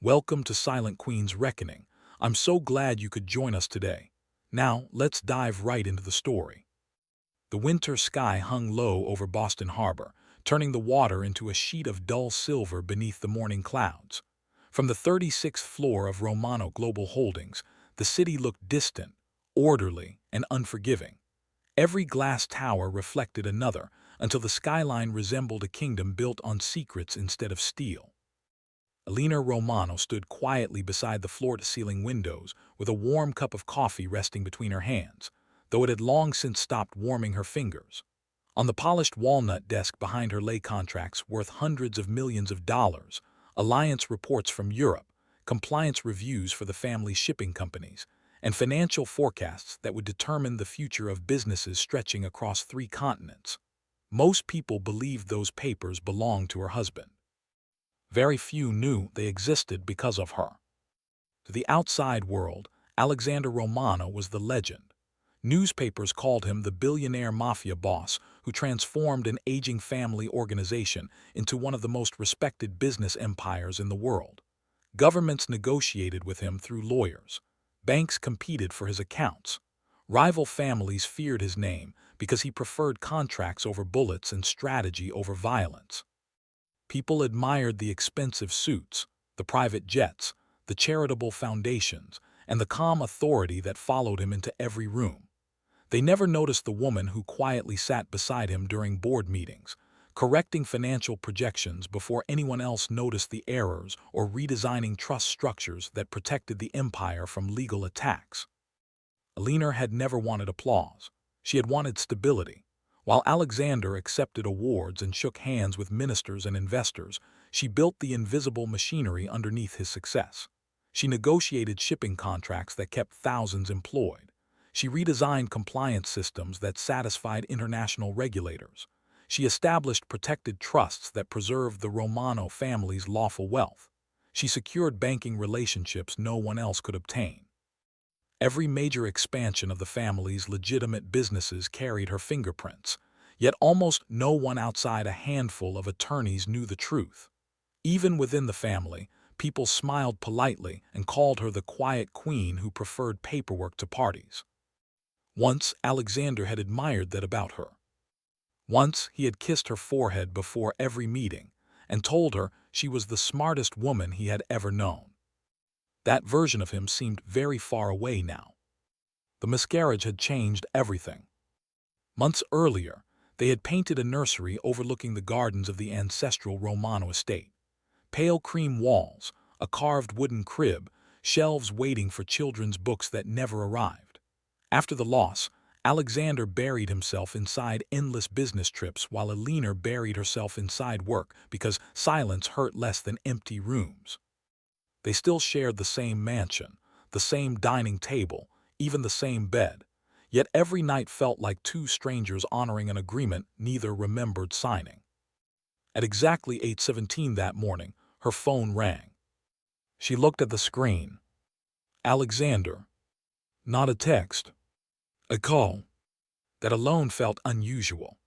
Welcome to Silent Queen's Reckoning. I'm so glad you could join us today. Now, let's dive right into the story. The winter sky hung low over Boston Harbor, turning the water into a sheet of dull silver beneath the morning clouds. From the 36th floor of Romano Global Holdings, the city looked distant, orderly, and unforgiving. Every glass tower reflected another, until the skyline resembled a kingdom built on secrets instead of steel. Eleanor Romano stood quietly beside the floor-to-ceiling windows, with a warm cup of coffee resting between her hands, though it had long since stopped warming her fingers. On the polished walnut desk behind her lay contracts worth hundreds of millions of dollars, alliance reports from Europe, compliance reviews for the family's shipping companies, and financial forecasts that would determine the future of businesses stretching across 3 continents. Most people believed those papers belonged to her husband. Very few knew they existed because of her. To the outside world, Alexander Romano was the legend. Newspapers called him the billionaire mafia boss who transformed an aging family organization into one of the most respected business empires in the world. Governments negotiated with him through lawyers. Banks competed for his accounts. Rival families feared his name because he preferred contracts over bullets and strategy over violence. People admired the expensive suits, the private jets, the charitable foundations, and the calm authority that followed him into every room. They never noticed the woman who quietly sat beside him during board meetings, correcting financial projections before anyone else noticed the errors or redesigning trust structures that protected the empire from legal attacks. Eleanor had never wanted applause. She had wanted stability. While Alexander accepted awards and shook hands with ministers and investors, she built the invisible machinery underneath his success. She negotiated shipping contracts that kept thousands employed. She redesigned compliance systems that satisfied international regulators. She established protected trusts that preserved the Romano family's lawful wealth. She secured banking relationships no one else could obtain. Every major expansion of the family's legitimate businesses carried her fingerprints, yet almost no one outside a handful of attorneys knew the truth. Even within the family, people smiled politely and called her the quiet queen who preferred paperwork to parties. Once Alexander had admired that about her. Once he had kissed her forehead before every meeting and told her she was the smartest woman he had ever known. That version of him seemed very far away now. The miscarriage had changed everything. Months earlier, they had painted a nursery overlooking the gardens of the ancestral Romano estate. Pale cream walls, a carved wooden crib, shelves waiting for children's books that never arrived. After the loss, Alexander buried himself inside endless business trips while Eleanor buried herself inside work because silence hurt less than empty rooms. They still shared the same mansion, the same dining table, even the same bed. Yet every night felt like 2 strangers honoring an agreement neither remembered signing. At exactly 8:17 that morning, her phone rang. She looked at the screen. Alexander. Not a text. A call. That alone felt unusual.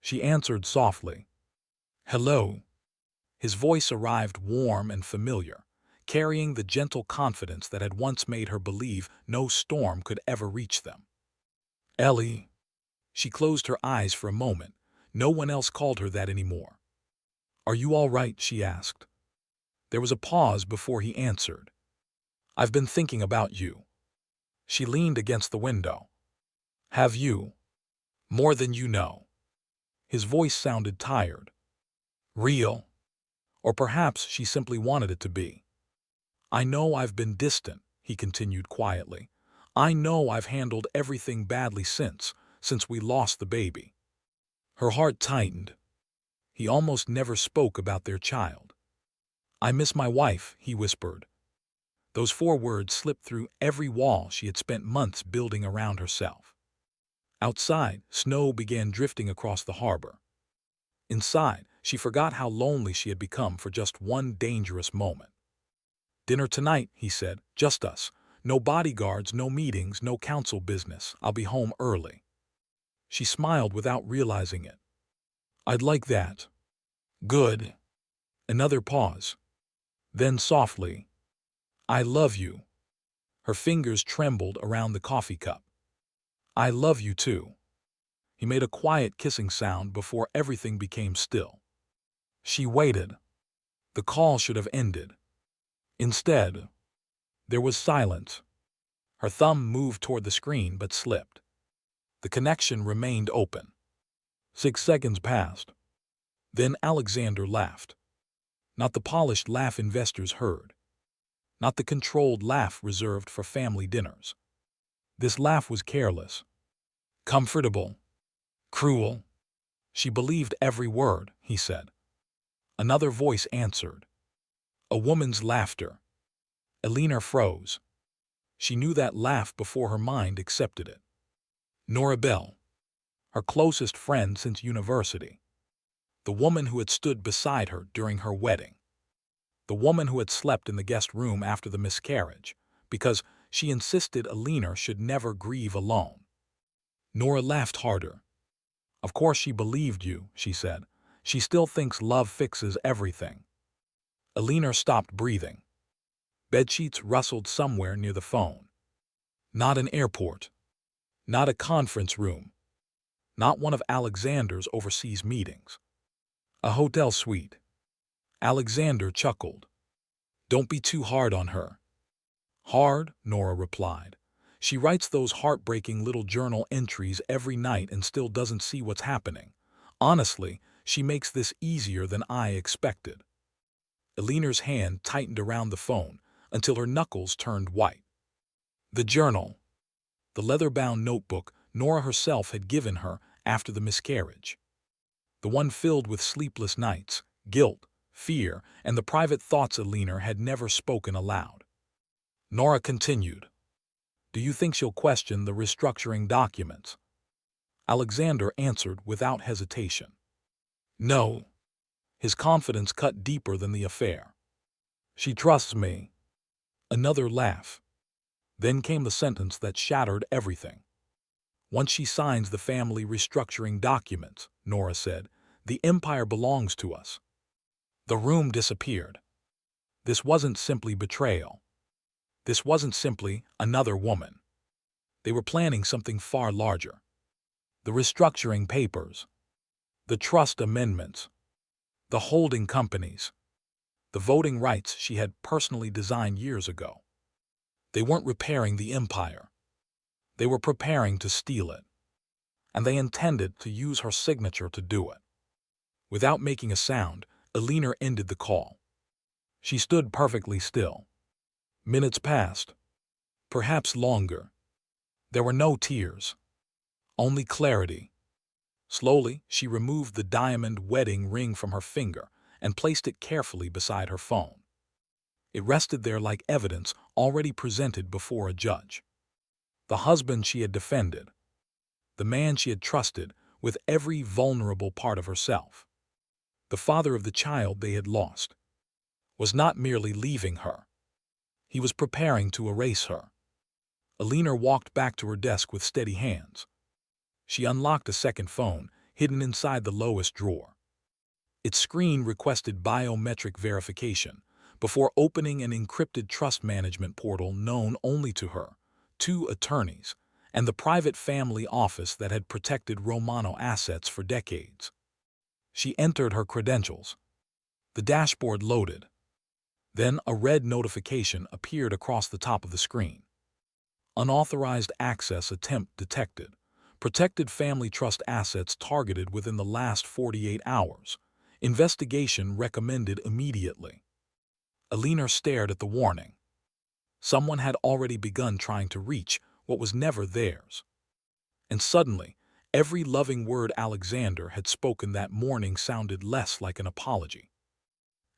She answered softly. Hello. His voice arrived warm and familiar, carrying the gentle confidence that had once made her believe no storm could ever reach them. Ellie. She closed her eyes for a moment. No one else called her that anymore. Are you all right? She asked. There was a pause before he answered. I've been thinking about you. She leaned against the window. Have you? More than you know. His voice sounded tired. Real. Or perhaps she simply wanted it to be. I know I've been distant, he continued quietly. I know I've handled everything badly since we lost the baby. Her heart tightened. He almost never spoke about their child. I miss my wife, he whispered. Those 4 words slipped through every wall she had spent months building around herself. Outside, snow began drifting across the harbor. Inside, she forgot how lonely she had become for just one dangerous moment. Dinner tonight, he said, just us. No bodyguards, no meetings, no council business. I'll be home early. She smiled without realizing it. I'd like that. Good. Another pause. Then softly, "I love you." Her fingers trembled around the coffee cup. "I love you too." He made a quiet kissing sound before everything became still. She waited. The call should have ended. Instead, there was silence. Her thumb moved toward the screen but slipped. The connection remained open. 6 seconds passed. Then Alexander laughed. Not the polished laugh investors heard. Not the controlled laugh reserved for family dinners. This laugh was careless, comfortable, cruel. "She believed every word," he said. Another voice answered. A woman's laughter. Eleanor froze. She knew that laugh before her mind accepted it. Nora Bell, her closest friend since university. The woman who had stood beside her during her wedding. The woman who had slept in the guest room after the miscarriage, because she insisted Eleanor should never grieve alone. Nora laughed harder. "Of course she believed you," she said. "She still thinks love fixes everything." Eleanor stopped breathing. Bedsheets rustled somewhere near the phone. Not an airport. Not a conference room. Not one of Alexander's overseas meetings. A hotel suite. Alexander chuckled. "Don't be too hard on her." "Hard?" Nora replied. "She writes those heartbreaking little journal entries every night and still doesn't see what's happening. Honestly, she makes this easier than I expected." Eleanor's hand tightened around the phone until her knuckles turned white. The journal. The leather-bound notebook Nora herself had given her after the miscarriage. The one filled with sleepless nights, guilt, fear, and the private thoughts Eleanor had never spoken aloud. Nora continued. "Do you think she'll question the restructuring documents?" Alexander answered without hesitation. "No." His confidence cut deeper than the affair. "She trusts me." Another laugh. Then came the sentence that shattered everything. "Once she signs the family restructuring documents," Nora said, "the empire belongs to us." The room disappeared. This wasn't simply betrayal. This wasn't simply another woman. They were planning something far larger. The restructuring papers. The trust amendments. The holding companies. The voting rights she had personally designed years ago. They weren't repairing the empire. They were preparing to steal it. And they intended to use her signature to do it. Without making a sound, Eleanor ended the call. She stood perfectly still. Minutes passed. Perhaps longer. There were no tears. Only clarity. Slowly, she removed the diamond wedding ring from her finger and placed it carefully beside her phone. It rested there like evidence already presented before a judge. The husband she had defended. The man she had trusted with every vulnerable part of herself. The father of the child they had lost. Was not merely leaving her. He was preparing to erase her. Eleanor walked back to her desk with steady hands. She unlocked a second phone, hidden inside the lowest drawer. Its screen requested biometric verification before opening an encrypted trust management portal known only to her, 2 attorneys, and the private family office that had protected Romano assets for decades. She entered her credentials. The dashboard loaded. Then a red notification appeared across the top of the screen. Unauthorized access attempt detected. Protected family trust assets targeted within the last 48 hours. Investigation recommended immediately. Eleanor stared at the warning. Someone had already begun trying to reach what was never theirs. And suddenly, every loving word Alexander had spoken that morning sounded less like an apology,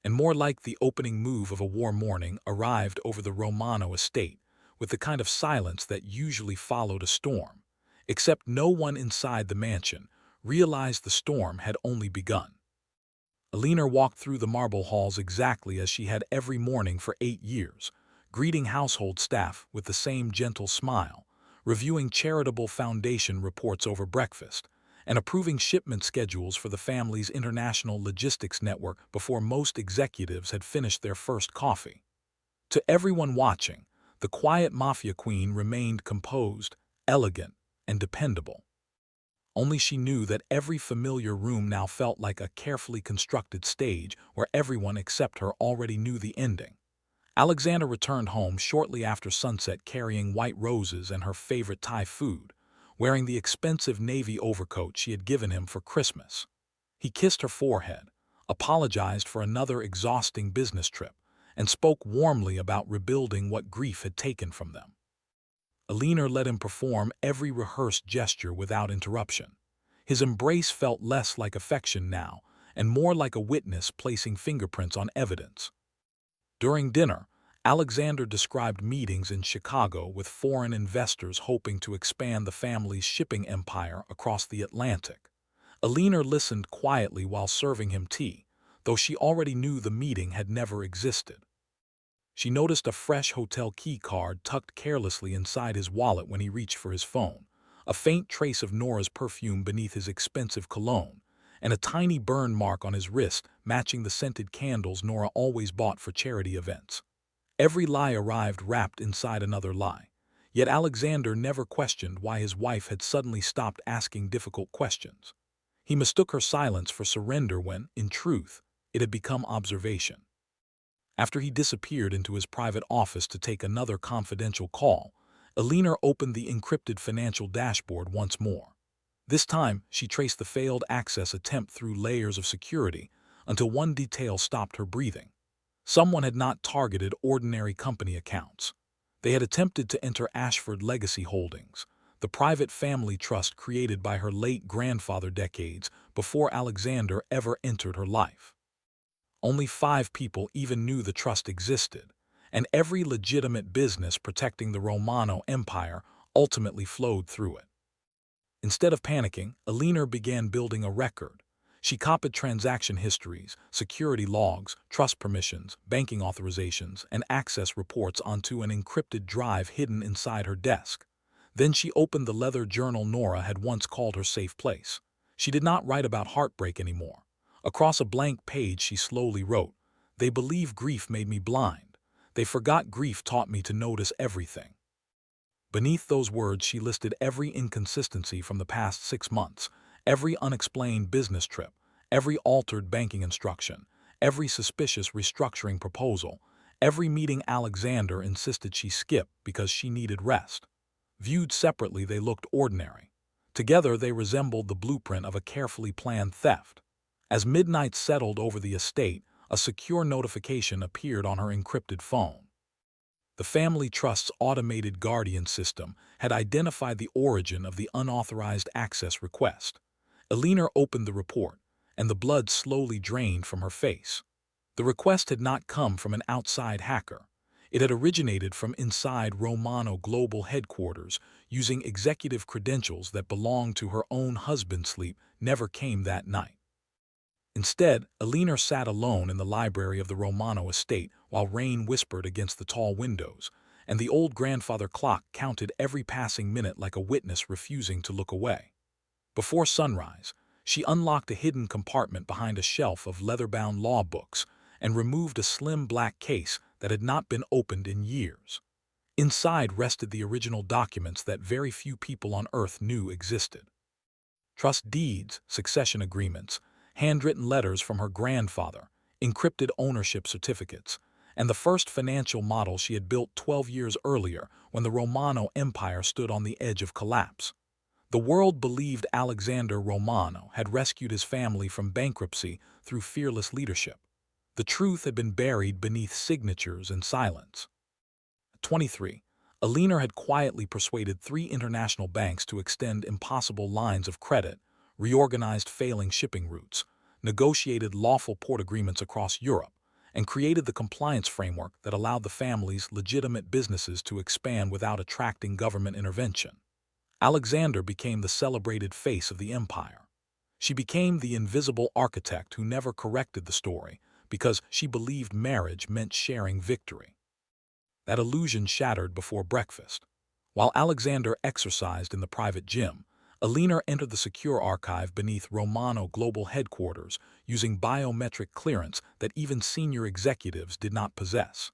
and more like the opening move of a war morning arrived over the Romano estate with the kind of silence that usually followed a storm, except no one inside the mansion realized the storm had only begun. Eleanor walked through the marble halls exactly as she had every morning for 8 years, greeting household staff with the same gentle smile, reviewing charitable foundation reports over breakfast, and approving shipment schedules for the family's international logistics network before most executives had finished their first coffee. To everyone watching, the quiet Mafia queen remained composed, elegant, and dependable. Only she knew that every familiar room now felt like a carefully constructed stage where everyone except her already knew the ending. Alexander returned home shortly after sunset carrying white roses and her favorite Thai food, wearing the expensive navy overcoat she had given him for Christmas. He kissed her forehead, apologized for another exhausting business trip, and spoke warmly about rebuilding what grief had taken from them. Eleanor let him perform every rehearsed gesture without interruption. His embrace felt less like affection now, and more like a witness placing fingerprints on evidence. During dinner, Alexander described meetings in Chicago with foreign investors hoping to expand the family's shipping empire across the Atlantic. Eleanor listened quietly while serving him tea, though she already knew the meeting had never existed. She noticed a fresh hotel key card tucked carelessly inside his wallet when he reached for his phone, a faint trace of Nora's perfume beneath his expensive cologne, and a tiny burn mark on his wrist matching the scented candles Nora always bought for charity events. Every lie arrived wrapped inside another lie, yet Alexander never questioned why his wife had suddenly stopped asking difficult questions. He mistook her silence for surrender when, in truth, it had become observation. After he disappeared into his private office to take another confidential call, Eleanor opened the encrypted financial dashboard once more. This time, she traced the failed access attempt through layers of security until one detail stopped her breathing. Someone had not targeted ordinary company accounts. They had attempted to enter Ashford Legacy Holdings, the private family trust created by her late grandfather decades before Alexander ever entered her life. Only 5 people even knew the trust existed, and every legitimate business protecting the Romano Empire ultimately flowed through it. Instead of panicking, Eleanor began building a record. She copied transaction histories, security logs, trust permissions, banking authorizations, and access reports onto an encrypted drive hidden inside her desk. Then she opened the leather journal Nora had once called her safe place. She did not write about heartbreak anymore. Across a blank page she slowly wrote, "They believe grief made me blind. They forgot grief taught me to notice everything." Beneath those words she listed every inconsistency from the past 6 months, every unexplained business trip, every altered banking instruction, every suspicious restructuring proposal, every meeting Alexander insisted she skip because she needed rest. Viewed separately they looked ordinary. Together they resembled the blueprint of a carefully planned theft. As midnight settled over the estate, a secure notification appeared on her encrypted phone. The family trust's automated guardian system had identified the origin of the unauthorized access request. Eleanor opened the report, and the blood slowly drained from her face. The request had not come from an outside hacker. It had originated from inside Romano Global Headquarters, using executive credentials that belonged to her own husband's sleep never came that night. Instead, Eleanor sat alone in the library of the Romano estate while rain whispered against the tall windows, and the old grandfather clock counted every passing minute like a witness refusing to look away. Before sunrise, she unlocked a hidden compartment behind a shelf of leather-bound law books and removed a slim black case that had not been opened in years. Inside rested the original documents that very few people on Earth knew existed. Trust deeds, succession agreements, handwritten letters from her grandfather, encrypted ownership certificates, and the first financial model she had built 12 years earlier when the Romano Empire stood on the edge of collapse. The world believed Alexander Romano had rescued his family from bankruptcy through fearless leadership. The truth had been buried beneath signatures and silence. At 23, Eleanor had quietly persuaded 3 international banks to extend impossible lines of credit, reorganized failing shipping routes, negotiated lawful port agreements across Europe, and created the compliance framework that allowed the family's legitimate businesses to expand without attracting government intervention. Alexander became the celebrated face of the empire. She became the invisible architect who never corrected the story because she believed marriage meant sharing victory. That illusion shattered before breakfast. While Alexander exercised in the private gym, Eleanor entered the secure archive beneath Romano Global Headquarters using biometric clearance that even senior executives did not possess.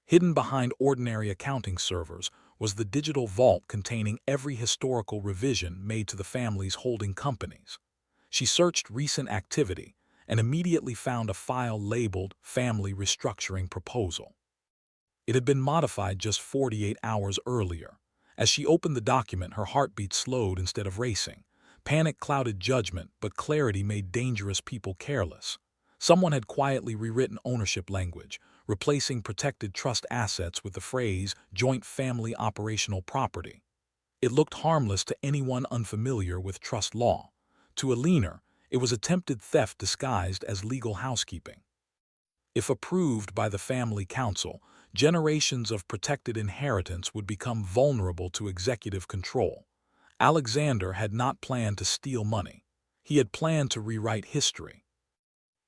Hidden behind ordinary accounting servers was the digital vault containing every historical revision made to the family's holding companies. She searched recent activity and immediately found a file labeled Family Restructuring Proposal. It had been modified just 48 hours earlier. As she opened the document, her heartbeat slowed instead of racing. Panic clouded judgment, but clarity made dangerous people careless. Someone had quietly rewritten ownership language, replacing protected trust assets with the phrase joint family operational property. It looked harmless to anyone unfamiliar with trust law. To Eleanor, it was attempted theft disguised as legal housekeeping. If approved by the family council, generations of protected inheritance would become vulnerable to executive control. Alexander had not planned to steal money. He had planned to rewrite history.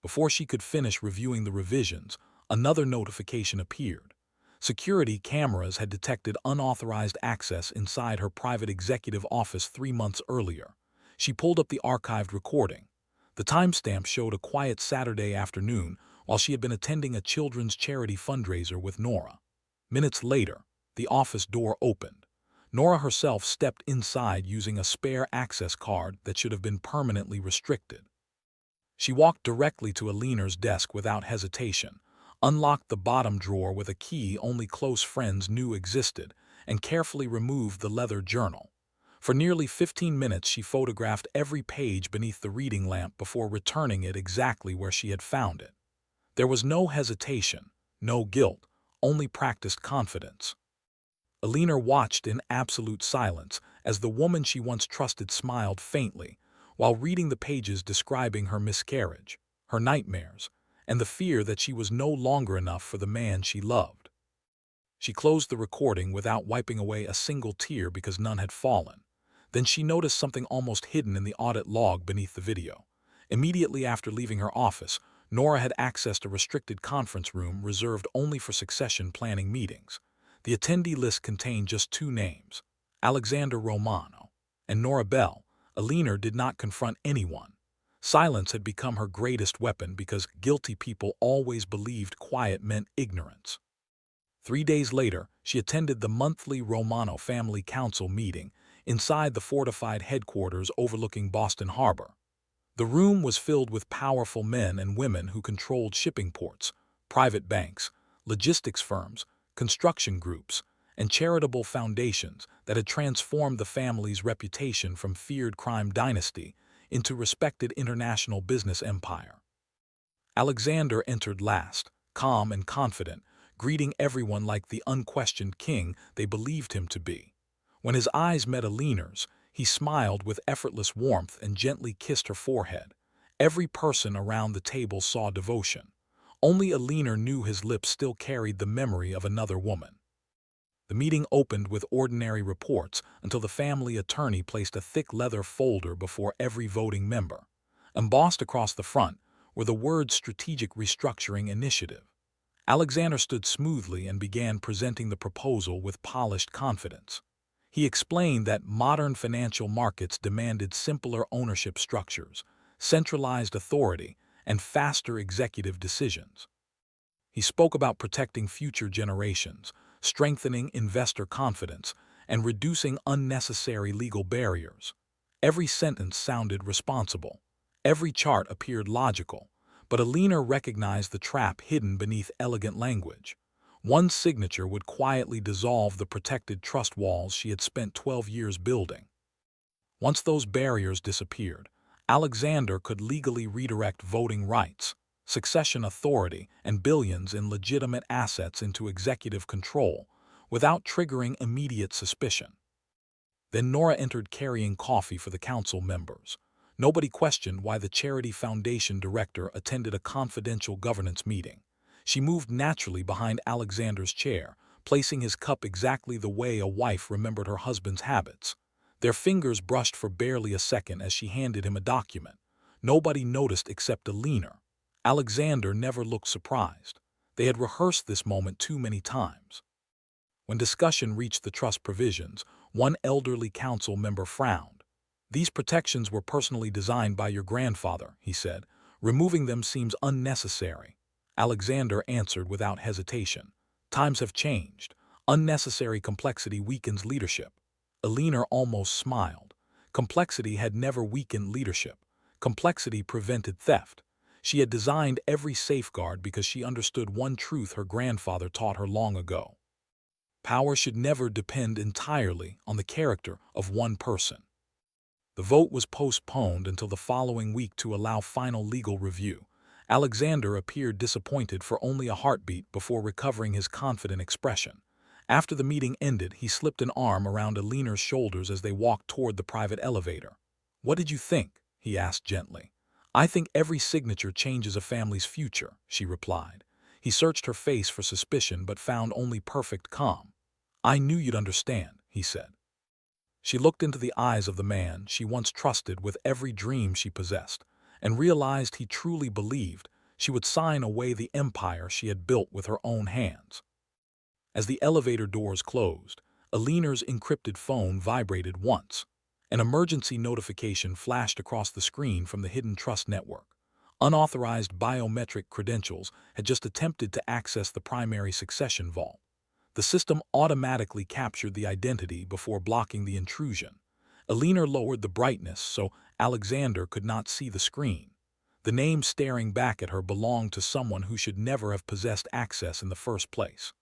Before she could finish reviewing the revisions, another notification appeared. Security cameras had detected unauthorized access inside her private executive office 3 months earlier. She pulled up the archived recording. The timestamp showed a quiet Saturday afternoon while she had been attending a children's charity fundraiser with Nora. Minutes later, the office door opened. Nora herself stepped inside using a spare access card that should have been permanently restricted. She walked directly to Eleanor's desk without hesitation, unlocked the bottom drawer with a key only close friends knew existed, and carefully removed the leather journal. For nearly 15 minutes she photographed every page beneath the reading lamp before returning it exactly where she had found it. There was no hesitation, no guilt, only practiced confidence. Eleanor watched in absolute silence as the woman she once trusted smiled faintly while reading the pages describing her miscarriage, her nightmares, and the fear that she was no longer enough for the man she loved. She closed the recording without wiping away a single tear because none had fallen. Then she noticed something almost hidden in the audit log beneath the video. Immediately after leaving her office, Nora had accessed a restricted conference room reserved only for succession planning meetings. The attendee list contained just 2 names, Alexander Romano and Nora Bell. Eleanor did not confront anyone. Silence had become her greatest weapon because guilty people always believed quiet meant ignorance. 3 days later, she attended the monthly Romano Family Council meeting inside the fortified headquarters overlooking Boston Harbor. The room was filled with powerful men and women who controlled shipping ports, private banks, logistics firms, construction groups, and charitable foundations that had transformed the family's reputation from feared crime dynasty into respected international business empire. Alexander entered last, calm and confident, greeting everyone like the unquestioned king they believed him to be. When his eyes met Eleanor's, he smiled with effortless warmth and gently kissed her forehead. Every person around the table saw devotion. Only Eleanor knew his lips still carried the memory of another woman. The meeting opened with ordinary reports until the family attorney placed a thick leather folder before every voting member. Embossed across the front were the words Strategic Restructuring Initiative. Alexander stood smoothly and began presenting the proposal with polished confidence. He explained that modern financial markets demanded simpler ownership structures, centralized authority, and faster executive decisions. He spoke about protecting future generations, strengthening investor confidence, and reducing unnecessary legal barriers. Every sentence sounded responsible. Every chart appeared logical, but Eleanor recognized the trap hidden beneath elegant language. One signature would quietly dissolve the protected trust walls she had spent 12 years building. Once those barriers disappeared, Alexander could legally redirect voting rights, succession authority, and billions in legitimate assets into executive control without triggering immediate suspicion. Then Nora entered carrying coffee for the council members. Nobody questioned why the Charity Foundation director attended a confidential governance meeting. She moved naturally behind Alexander's chair, placing his cup exactly the way a wife remembered her husband's habits. Their fingers brushed for barely a second as she handed him a document. Nobody noticed except Eleanor. Alexander never looked surprised. They had rehearsed this moment too many times. When discussion reached the trust provisions, one elderly council member frowned. "These protections were personally designed by your grandfather," he said. "Removing them seems unnecessary." Alexander answered without hesitation. "Times have changed. Unnecessary complexity weakens leadership." Eleanor almost smiled. Complexity had never weakened leadership. Complexity prevented theft. She had designed every safeguard because she understood one truth her grandfather taught her long ago. Power should never depend entirely on the character of one person. The vote was postponed until the following week to allow final legal review. Alexander appeared disappointed for only a heartbeat before recovering his confident expression. After the meeting ended, he slipped an arm around Eleanor's shoulders as they walked toward the private elevator. "What did you think?" he asked gently. "I think every signature changes a family's future," she replied. He searched her face for suspicion but found only perfect calm. "I knew you'd understand," he said. She looked into the eyes of the man she once trusted with every dream she possessed, and realized he truly believed she would sign away the empire she had built with her own hands. As the elevator doors closed, Eleanor's encrypted phone vibrated once. An emergency notification flashed across the screen from the hidden trust network. Unauthorized biometric credentials had just attempted to access the primary succession vault. The system automatically captured the identity before blocking the intrusion. Eleanor lowered the brightness so Alexander could not see the screen. The name staring back at her belonged to someone who should never have possessed access in the first place.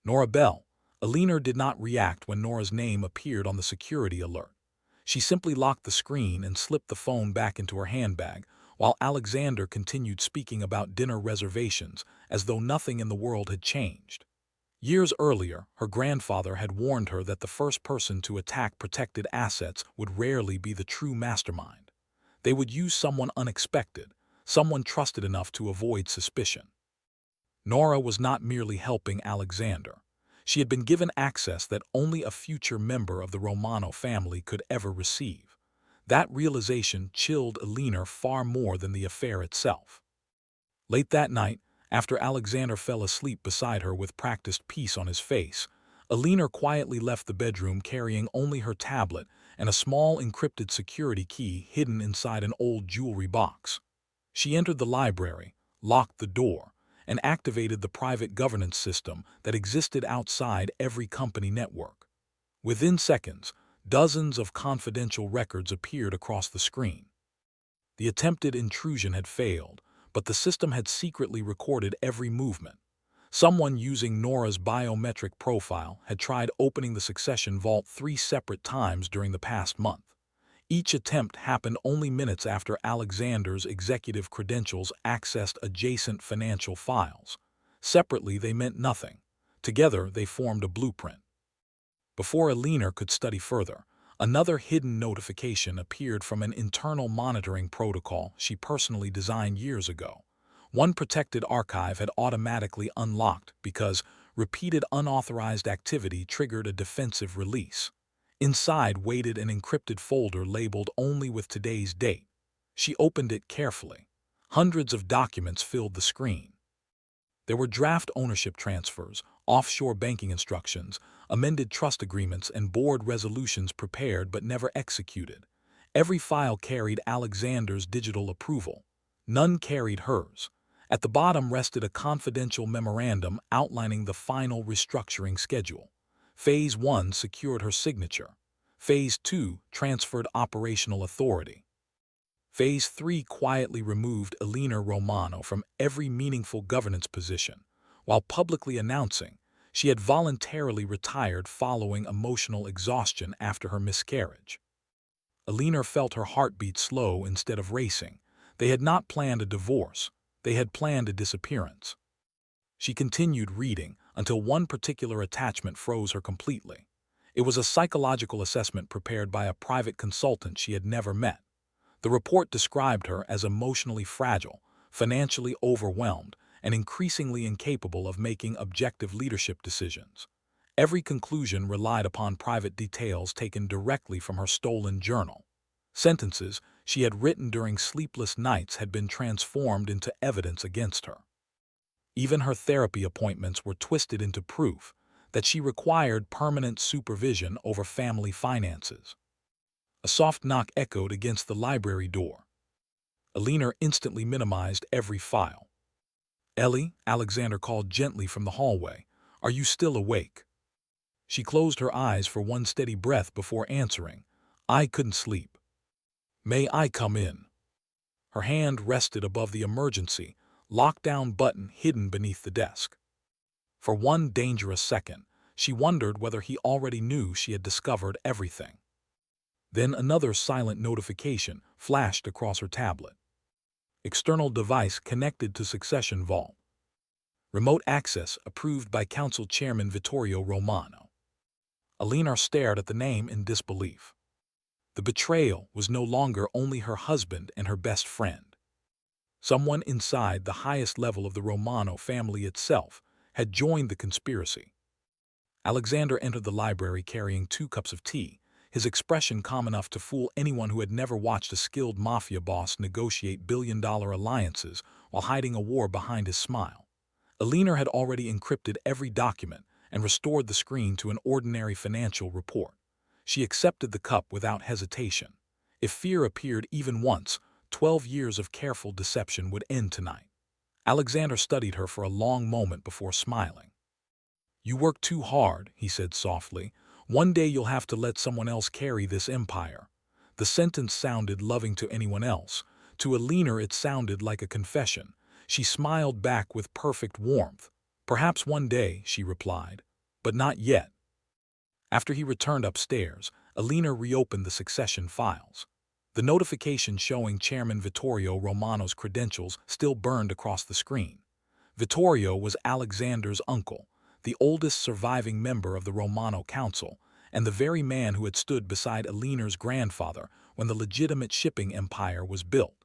Nora Bell. Eleanor did not react when Nora's name appeared on the security alert. She simply locked the screen and slipped the phone back into her handbag, while Alexander continued speaking about dinner reservations as though nothing in the world had changed. Years earlier, her grandfather had warned her that the first person to attack protected assets would rarely be the true mastermind. They would use someone unexpected, someone trusted enough to avoid suspicion. Nora was not merely helping Alexander. She had been given access that only a future member of the Romano family could ever receive. That realization chilled Eleanor far more than the affair itself. Late that night, after Alexander fell asleep beside her with practiced peace on his face, Eleanor quietly left the bedroom carrying only her tablet and a small encrypted security key hidden inside an old jewelry box. She entered the library, locked the door, and activated the private governance system that existed outside every company network. Within seconds, dozens of confidential records appeared across the screen. The attempted intrusion had failed, but the system had secretly recorded every movement. Someone using Nora's biometric profile had tried opening the succession vault 3 separate times during the past month. Each attempt happened only minutes after Alexander's executive credentials accessed adjacent financial files. Separately, they meant nothing. Together, they formed a blueprint. Before Eleanor could study further, another hidden notification appeared from an internal monitoring protocol she personally designed years ago. One protected archive had automatically unlocked because repeated unauthorized activity triggered a defensive release. Inside waited an encrypted folder labeled only with today's date. She opened it carefully. Hundreds of documents filled the screen. There were draft ownership transfers, offshore banking instructions, amended trust agreements, and board resolutions prepared but never executed. Every file carried Alexander's digital approval. None carried hers. At the bottom rested a confidential memorandum outlining the final restructuring schedule. Phase 1 secured her signature. Phase 2 transferred operational authority. Phase 3 quietly removed Eleanor Romano from every meaningful governance position, while publicly announcing she had voluntarily retired following emotional exhaustion after her miscarriage. Eleanor felt her heartbeat slow instead of racing. They had not planned a divorce, they had planned a disappearance. She continued reading until one particular attachment froze her completely. It was a psychological assessment prepared by a private consultant she had never met. The report described her as emotionally fragile, financially overwhelmed, and increasingly incapable of making objective leadership decisions. Every conclusion relied upon private details taken directly from her stolen journal. Sentences she had written during sleepless nights had been transformed into evidence against her. Even her therapy appointments were twisted into proof that she required permanent supervision over family finances. A soft knock echoed against the library door. Eleanor instantly minimized every file. "Ellie," Alexander called gently from the hallway. "Are you still awake?" She closed her eyes for one steady breath before answering. "I couldn't sleep." "May I come in?" Her hand rested above the emergency lockdown button hidden beneath the desk. For one dangerous second, she wondered whether he already knew she had discovered everything. Then another silent notification flashed across her tablet. External device connected to Succession Vault. Remote access approved by Council Chairman Vittorio Romano. Eleanor stared at the name in disbelief. The betrayal was no longer only her husband and her best friend. Someone inside the highest level of the Romano family itself had joined the conspiracy. Alexander entered the library carrying 2 cups of tea, his expression calm enough to fool anyone who had never watched a skilled mafia boss negotiate billion-dollar alliances while hiding a war behind his smile. Eleanor had already encrypted every document and restored the screen to an ordinary financial report. She accepted the cup without hesitation. If fear appeared even once, 12 years of careful deception would end tonight. Alexander studied her for a long moment before smiling. "You work too hard," he said softly. "One day you'll have to let someone else carry this empire." The sentence sounded loving to anyone else. To Eleanor it sounded like a confession. She smiled back with perfect warmth. "Perhaps one day," she replied, "but not yet." After he returned upstairs, Eleanor reopened the Succession files. The notification showing Chairman Vittorio Romano's credentials still burned across the screen. Vittorio was Alexander's uncle, the oldest surviving member of the Romano Council, and the very man who had stood beside Eleanor's grandfather when the legitimate shipping empire was built.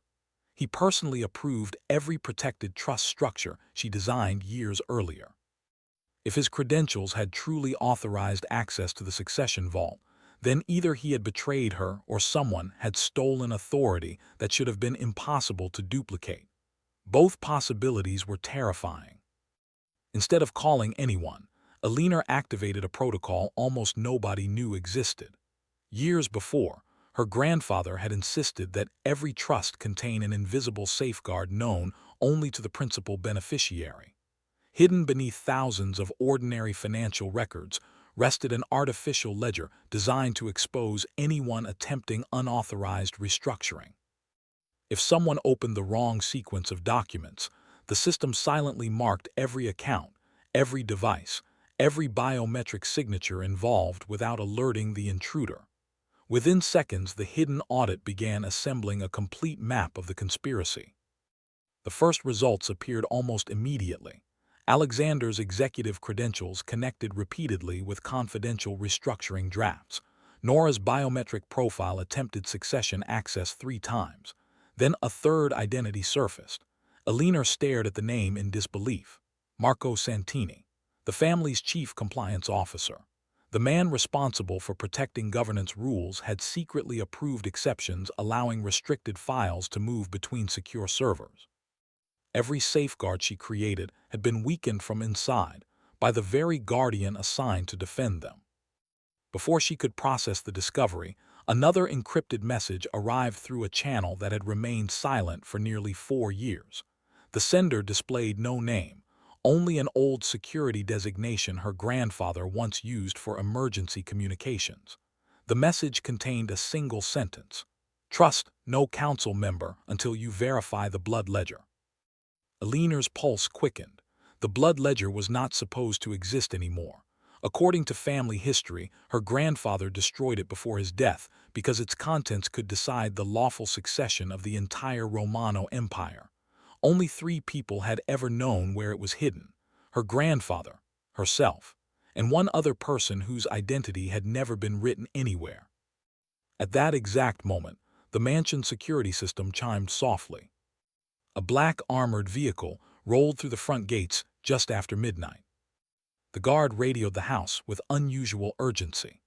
He personally approved every protected trust structure she designed years earlier. If his credentials had truly authorized access to the Succession Vault, then either he had betrayed her or someone had stolen authority that should have been impossible to duplicate. Both possibilities were terrifying. Instead of calling anyone, Eleanor activated a protocol almost nobody knew existed. Years before, her grandfather had insisted that every trust contain an invisible safeguard known only to the principal beneficiary. Hidden beneath thousands of ordinary financial records rested an artificial ledger designed to expose anyone attempting unauthorized restructuring. If someone opened the wrong sequence of documents, the system silently marked every account, every device, every biometric signature involved without alerting the intruder. Within seconds, the hidden audit began assembling a complete map of the conspiracy. The first results appeared almost immediately. Alexander's executive credentials connected repeatedly with confidential restructuring drafts. Nora's biometric profile attempted succession access 3 times. Then a third identity surfaced. Eleanor stared at the name in disbelief. Marco Santini, the family's chief compliance officer. The man responsible for protecting governance rules had secretly approved exceptions allowing restricted files to move between secure servers. Every safeguard she created had been weakened from inside by the very guardian assigned to defend them. Before she could process the discovery, another encrypted message arrived through a channel that had remained silent for nearly 4 years. The sender displayed no name, only an old security designation her grandfather once used for emergency communications. The message contained a single sentence: "Trust no council member until you verify the blood ledger." Eleanor's pulse quickened. The blood ledger was not supposed to exist anymore. According to family history, her grandfather destroyed it before his death because its contents could decide the lawful succession of the entire Romano Empire. Only 3 people had ever known where it was hidden: her grandfather, herself, and one other person whose identity had never been written anywhere. At that exact moment, the mansion's security system chimed softly. A black armored vehicle rolled through the front gates just after midnight. The guard radioed the house with unusual urgency.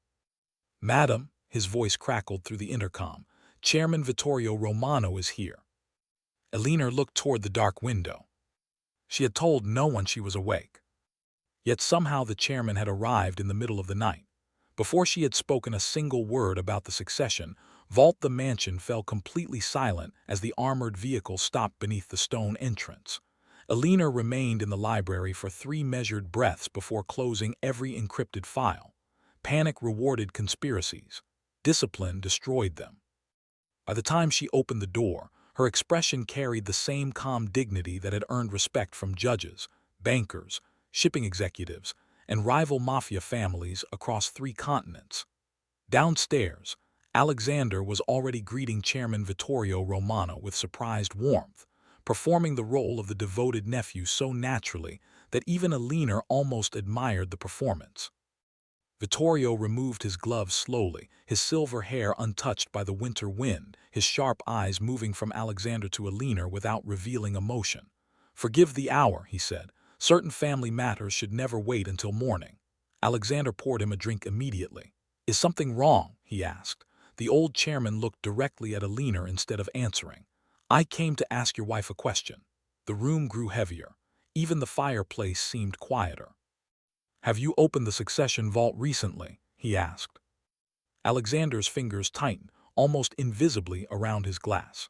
"Madam," his voice crackled through the intercom, "Chairman Vittorio Romano is here." Eleanor looked toward the dark window. She had told no one she was awake. Yet somehow the chairman had arrived in the middle of the night. Before she had spoken a single word about the succession, The mansion fell completely silent as the armored vehicle stopped beneath the stone entrance. Eleanor remained in the library for 3 measured breaths before closing every encrypted file. Panic rewarded conspiracies. Discipline destroyed them. By the time she opened the door, her expression carried the same calm dignity that had earned respect from judges, bankers, shipping executives, and rival mafia families across 3 continents. Downstairs, Alexander was already greeting Chairman Vittorio Romano with surprised warmth, performing the role of the devoted nephew so naturally that even Eleanor almost admired the performance. Vittorio removed his gloves slowly, his silver hair untouched by the winter wind, his sharp eyes moving from Alexander to Eleanor without revealing emotion. "Forgive the hour," he said. "Certain family matters should never wait until morning." Alexander poured him a drink immediately. "Is something wrong?" he asked. The old chairman looked directly at Eleanor instead of answering. "I came to ask your wife a question." The room grew heavier. Even the fireplace seemed quieter. "Have you opened the succession vault recently?" he asked. Alexander's fingers tightened, almost invisibly, around his glass.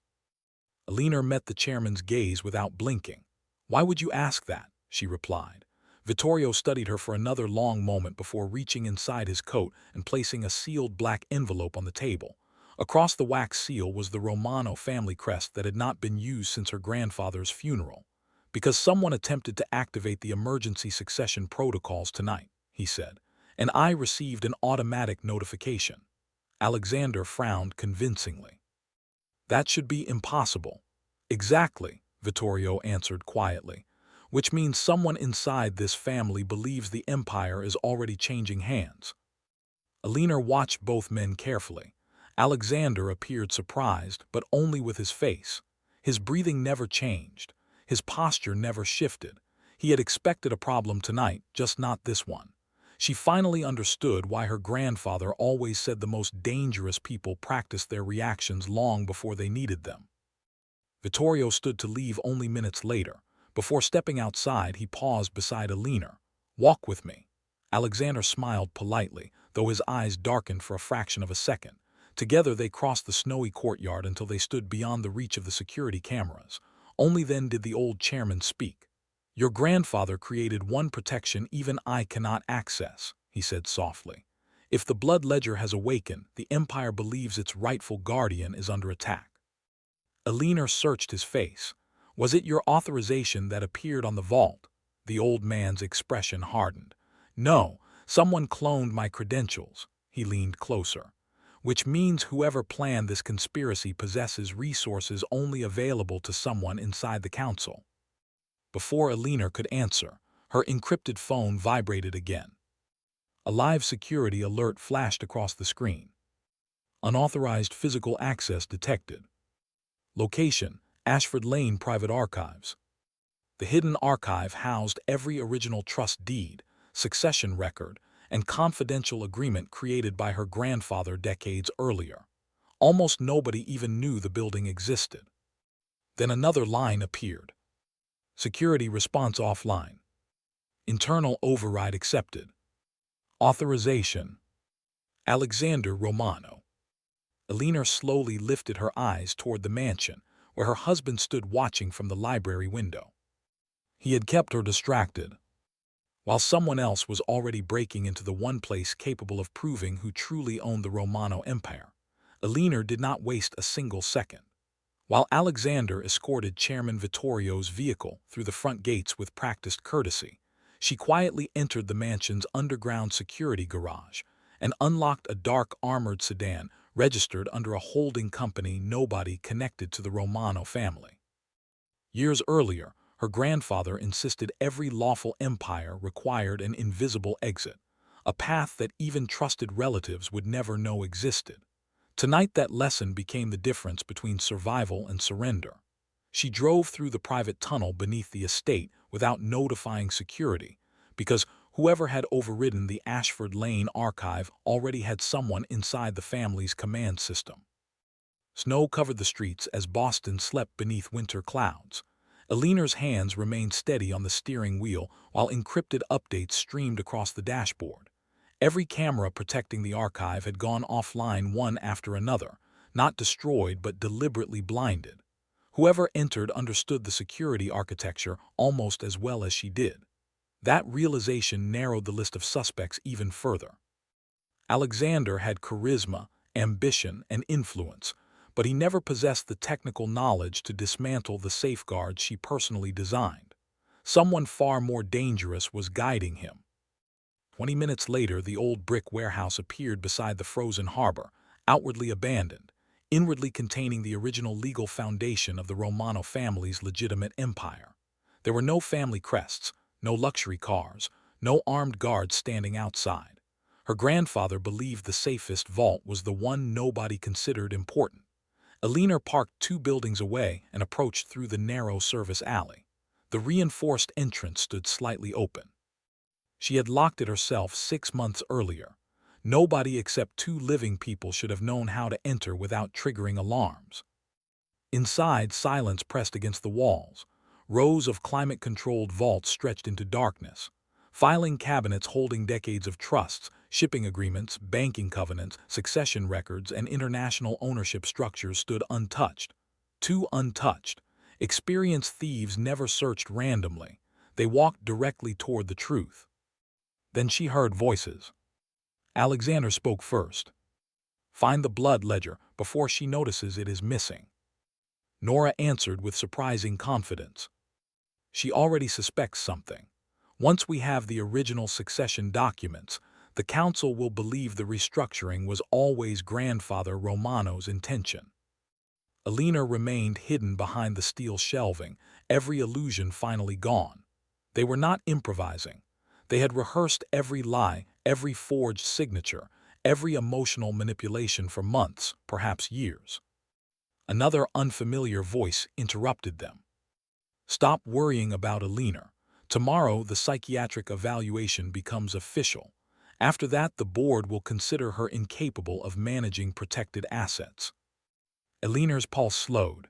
Eleanor met the chairman's gaze without blinking. "Why would you ask that?" she replied. Vittorio studied her for another long moment before reaching inside his coat and placing a sealed black envelope on the table. Across the wax seal was the Romano family crest that had not been used since her grandfather's funeral. "Because someone attempted to activate the emergency succession protocols tonight," he said, "and I received an automatic notification." Alexander frowned convincingly. "That should be impossible." "Exactly," Vittorio answered quietly, "which means someone inside this family believes the empire is already changing hands." Eleanor watched both men carefully. Alexander appeared surprised, but only with his face. His breathing never changed. His posture never shifted. He had expected a problem tonight, just not this one. She finally understood why her grandfather always said the most dangerous people practiced their reactions long before they needed them. Vittorio stood to leave only minutes later. Before stepping outside, he paused beside Eleanor. "Walk with me." Alexander smiled politely, though his eyes darkened for a fraction of a second. Together they crossed the snowy courtyard until they stood beyond the reach of the security cameras. Only then did the old chairman speak. "Your grandfather created one protection even I cannot access," he said softly. "If the blood ledger has awakened, the empire believes its rightful guardian is under attack." Eleanor searched his face. "Was it your authorization that appeared on the vault?" The old man's expression hardened. "No, someone cloned my credentials." He leaned closer. "Which means whoever planned this conspiracy possesses resources only available to someone inside the council." Before Eleanor could answer, her encrypted phone vibrated again. A live security alert flashed across the screen. "Unauthorized physical access detected. Location: Ashford Lane Private Archives." The hidden archive housed every original trust deed, succession record, and confidential agreement created by her grandfather decades earlier. Almost nobody even knew the building existed. Then another line appeared. "Security response offline. Internal override accepted. Authorization: Alexander Romano." Eleanor slowly lifted her eyes toward the mansion, where her husband stood watching from the library window. He had kept her distracted, while someone else was already breaking into the one place capable of proving who truly owned the Romano Empire. Eleanor did not waste a single second. While Alexander escorted Chairman Vittorio's vehicle through the front gates with practiced courtesy, she quietly entered the mansion's underground security garage and unlocked a dark armored sedan registered under a holding company nobody connected to the Romano family. Years earlier, her grandfather insisted every lawful empire required an invisible exit, a path that even trusted relatives would never know existed. Tonight that lesson became the difference between survival and surrender. She drove through the private tunnel beneath the estate without notifying security, because whoever had overridden the Ashford Lane archive already had someone inside the family's command system. Snow covered the streets as Boston slept beneath winter clouds. Eleanor's hands remained steady on the steering wheel while encrypted updates streamed across the dashboard. Every camera protecting the archive had gone offline one after another, not destroyed but deliberately blinded. Whoever entered understood the security architecture almost as well as she did. That realization narrowed the list of suspects even further. Alexander had charisma, ambition, and influence, but he never possessed the technical knowledge to dismantle the safeguards she personally designed. Someone far more dangerous was guiding him. 20 minutes later, the old brick warehouse appeared beside the frozen harbor, outwardly abandoned, inwardly containing the original legal foundation of the Romano family's legitimate empire. There were no family crests, no luxury cars, no armed guards standing outside. Her grandfather believed the safest vault was the one nobody considered important. Eleanor parked 2 buildings away and approached through the narrow service alley. The reinforced entrance stood slightly open. She had locked it herself 6 months earlier. Nobody except 2 living people should have known how to enter without triggering alarms. Inside, silence pressed against the walls. Rows of climate-controlled vaults stretched into darkness. Filing cabinets holding decades of trusts, shipping agreements, banking covenants, succession records, and international ownership structures stood untouched. Too untouched. Experienced thieves never searched randomly. They walked directly toward the truth. Then she heard voices. Alexander spoke first. "Find the blood ledger before she notices it is missing." Nora answered with surprising confidence. "She already suspects something. Once we have the original succession documents, the council will believe the restructuring was always grandfather Romano's intention." Eleanor remained hidden behind the steel shelving, every illusion finally gone. They were not improvising. They had rehearsed every lie, every forged signature, every emotional manipulation for months, perhaps years. Another unfamiliar voice interrupted them. "Stop worrying about Eleanor. Tomorrow the psychiatric evaluation becomes official. After that, the board will consider her incapable of managing protected assets." Eleanor's pulse slowed.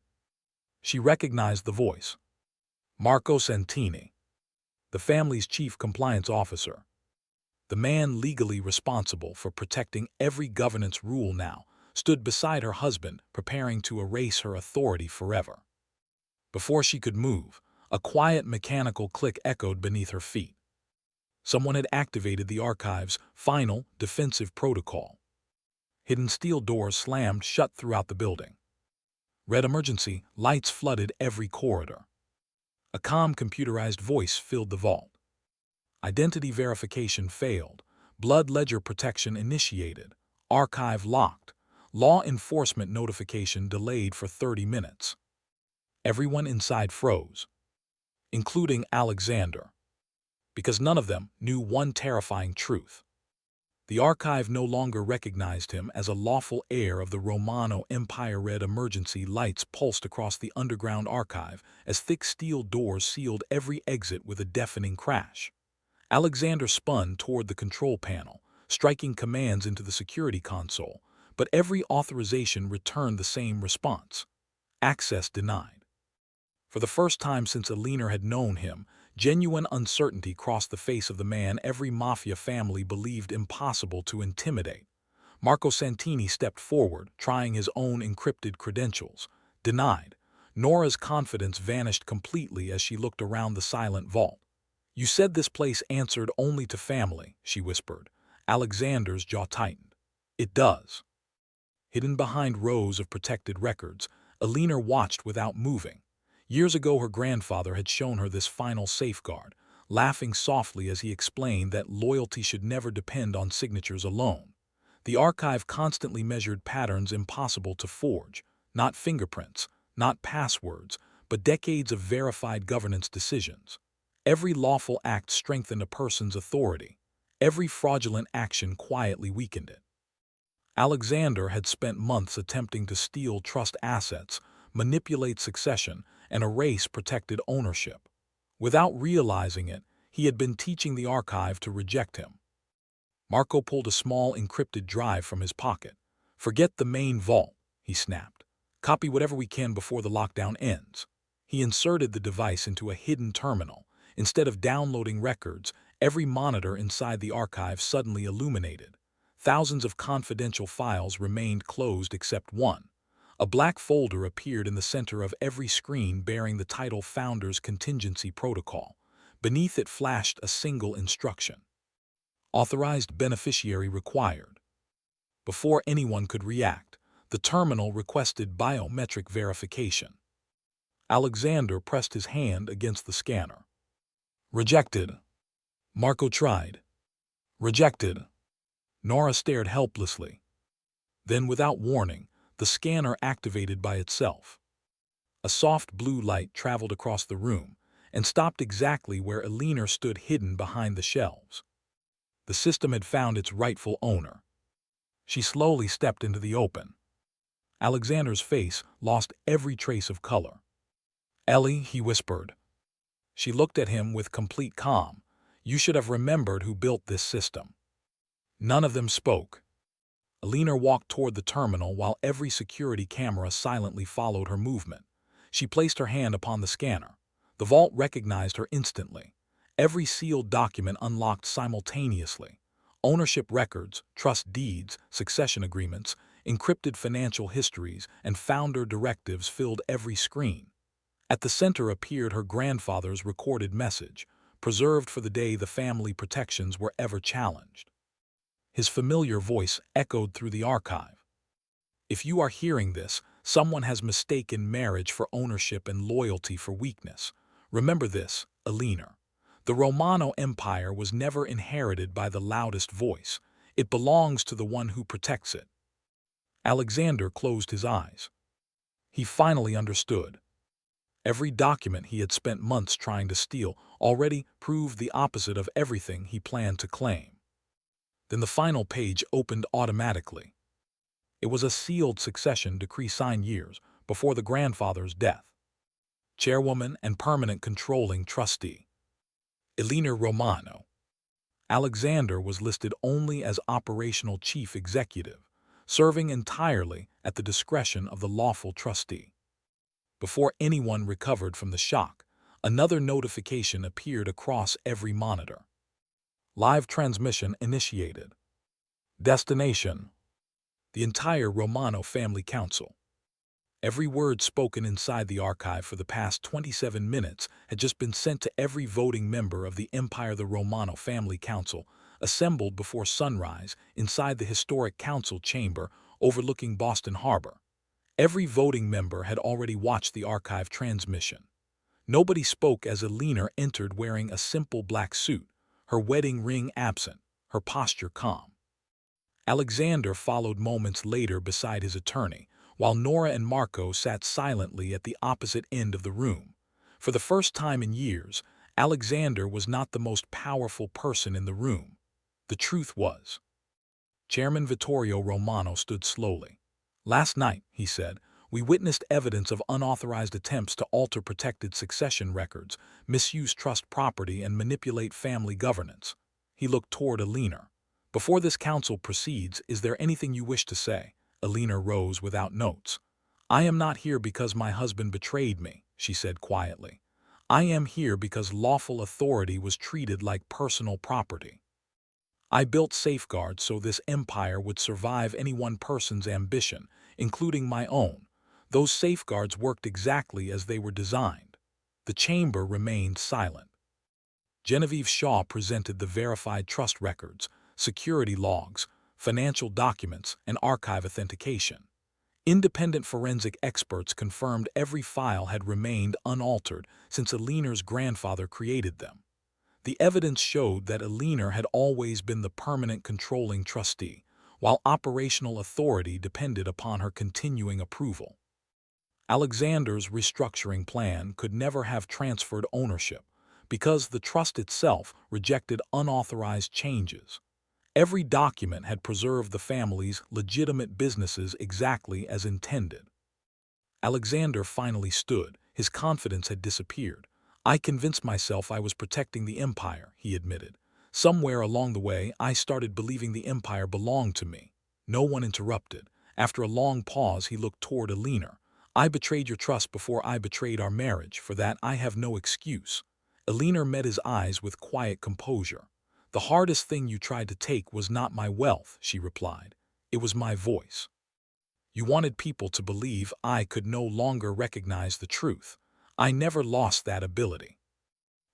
She recognized the voice. Marco Santini, the family's chief compliance officer. The man legally responsible for protecting every governance rule now stood beside her husband, preparing to erase her authority forever. Before she could move, a quiet mechanical click echoed beneath her feet. Someone had activated the archive's final defensive protocol. Hidden steel doors slammed shut throughout the building. Red emergency lights flooded every corridor. A calm computerized voice filled the vault. Identity verification failed. Blood ledger protection initiated. Archive locked. Law enforcement notification delayed for 30 minutes. Everyone inside froze, including Alexander, because none of them knew one terrifying truth. The archive no longer recognized him as a lawful heir of the Romano Empire. Red emergency lights pulsed across the underground archive as thick steel doors sealed every exit with a deafening crash. Alexander spun toward the control panel, striking commands into the security console, but every authorization returned the same response: access denied. For the first time since Eleanor had known him, genuine uncertainty crossed the face of the man every Mafia family believed impossible to intimidate. Marco Santini stepped forward, trying his own encrypted credentials. Denied. Nora's confidence vanished completely as she looked around the silent vault. "You said this place answered only to family," she whispered. Alexander's jaw tightened. "It does." Hidden behind rows of protected records, Eleanor watched without moving. Years ago her grandfather had shown her this final safeguard, laughing softly as he explained that loyalty should never depend on signatures alone. The archive constantly measured patterns impossible to forge, not fingerprints, not passwords, but decades of verified governance decisions. Every lawful act strengthened a person's authority. Every fraudulent action quietly weakened it. Alexander had spent months attempting to steal trust assets, manipulate succession, and erase protected ownership. Without realizing it, he had been teaching the archive to reject him. Marco pulled a small encrypted drive from his pocket. "Forget the main vault," he snapped. "Copy whatever we can before the lockdown ends." He inserted the device into a hidden terminal. Instead of downloading records, every monitor inside the archive suddenly illuminated. thousands of confidential files remained closed except one. A black folder appeared in the center of every screen bearing the title Founder's Contingency Protocol. Beneath it flashed a single instruction. Authorized beneficiary required. Before anyone could react, the terminal requested biometric verification. Alexander pressed his hand against the scanner. Rejected. Marco tried. Rejected. Nora stared helplessly. Then, without warning, the scanner activated by itself. A soft blue light traveled across the room and stopped exactly where Eleanor stood hidden behind the shelves. The system had found its rightful owner. She slowly stepped into the open. Alexander's face lost every trace of color. "Ellie," he whispered. She looked at him with complete calm. "You should have remembered who built this system." None of them spoke. Eleanor walked toward the terminal while every security camera silently followed her movement. She placed her hand upon the scanner. The vault recognized her instantly. Every sealed document unlocked simultaneously. Ownership records, trust deeds, succession agreements, encrypted financial histories, and founder directives filled every screen. At the center appeared her grandfather's recorded message, preserved for the day the family protections were ever challenged. His familiar voice echoed through the archive. "If you are hearing this, someone has mistaken marriage for ownership and loyalty for weakness. Remember this, Eleanor. The Romano Empire was never inherited by the loudest voice. It belongs to the one who protects it." Alexander closed his eyes. He finally understood. Every document he had spent months trying to steal already proved the opposite of everything he planned to claim. Then the final page opened automatically. It was a sealed succession decree signed years before the grandfather's death. Chairwoman and permanent controlling trustee, Eleanor Romano. Alexander was listed only as operational chief executive, serving entirely at the discretion of the lawful trustee. Before anyone recovered from the shock, another notification appeared across every monitor. Live transmission initiated. Destination: the entire Romano family council. Every word spoken inside the archive for the past 27 minutes had just been sent to every voting member of the Empire. The Romano Family Council assembled before sunrise inside the historic council chamber overlooking Boston Harbor. Every voting member had already watched the archive transmission. Nobody spoke as Eleanor entered wearing a simple black suit, her wedding ring absent, her posture calm. Alexander followed moments later beside his attorney, while Nora and Marco sat silently at the opposite end of the room. For the first time in years, Alexander was not the most powerful person in the room. The truth was. Chairman Vittorio Romano stood slowly. "Last night," he said, "we witnessed evidence of unauthorized attempts to alter protected succession records, misuse trust property, and manipulate family governance." He looked toward Eleanor. "Before this council proceeds, is there anything you wish to say?" Eleanor rose without notes. "I am not here because my husband betrayed me," she said quietly. "I am here because lawful authority was treated like personal property. I built safeguards so this empire would survive any one person's ambition, including my own. Those safeguards worked exactly as they were designed." The chamber remained silent. Genevieve Shaw presented the verified trust records, security logs, financial documents, and archive authentication. Independent forensic experts confirmed every file had remained unaltered since Eleanor's grandfather created them. The evidence showed that Eleanor had always been the permanent controlling trustee, while operational authority depended upon her continuing approval. Alexander's restructuring plan could never have transferred ownership because the trust itself rejected unauthorized changes. Every document had preserved the family's legitimate businesses exactly as intended. Alexander finally stood. His confidence had disappeared. "I convinced myself I was protecting the empire," he admitted. "Somewhere along the way, I started believing the empire belonged to me." No one interrupted. After a long pause, he looked toward Eleanor. "I betrayed your trust before I betrayed our marriage. For that, I have no excuse." Eleanor met his eyes with quiet composure. "The hardest thing you tried to take was not my wealth," she replied. "It was my voice. You wanted people to believe I could no longer recognize the truth. I never lost that ability."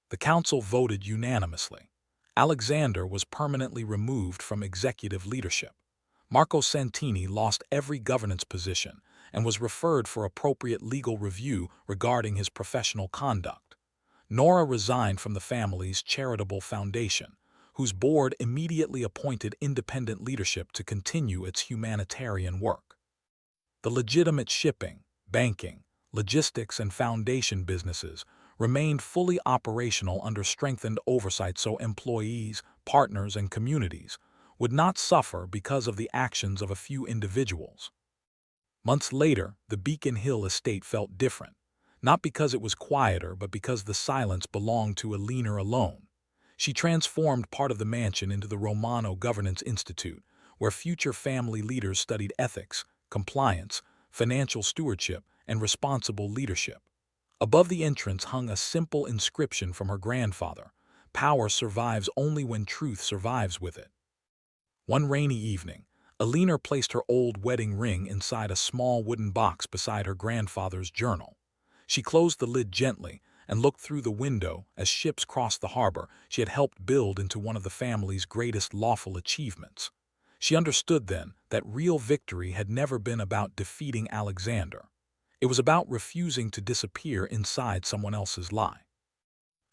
The council voted unanimously. Alexander was permanently removed from executive leadership. Marco Santini lost every governance position and was referred for appropriate legal review regarding his professional conduct. Nora resigned from the family's charitable foundation, whose board immediately appointed independent leadership to continue its humanitarian work. The legitimate shipping, banking, logistics, and foundation businesses remained fully operational under strengthened oversight so employees, partners, and communities would not suffer because of the actions of a few individuals. Months later, the Beacon Hill estate felt different, not because it was quieter but because the silence belonged to Eleanor alone. She transformed part of the mansion into the Romano Governance Institute, where future family leaders studied ethics, compliance, financial stewardship, and responsible leadership. Above the entrance hung a simple inscription from her grandfather: "Power survives only when truth survives with it." One rainy evening, Eleanor placed her old wedding ring inside a small wooden box beside her grandfather's journal. She closed the lid gently and looked through the window as ships crossed the harbor she had helped build into one of the family's greatest lawful achievements. She understood then that real victory had never been about defeating Alexander. It was about refusing to disappear inside someone else's lie.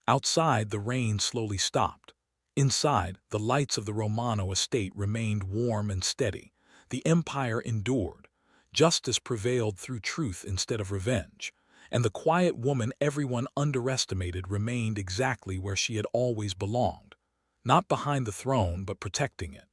Outside, the rain slowly stopped. Inside, the lights of the Romano estate remained warm and steady. The empire endured. Justice prevailed through truth instead of revenge. And the quiet woman everyone underestimated remained exactly where she had always belonged. Not behind the throne, but protecting it.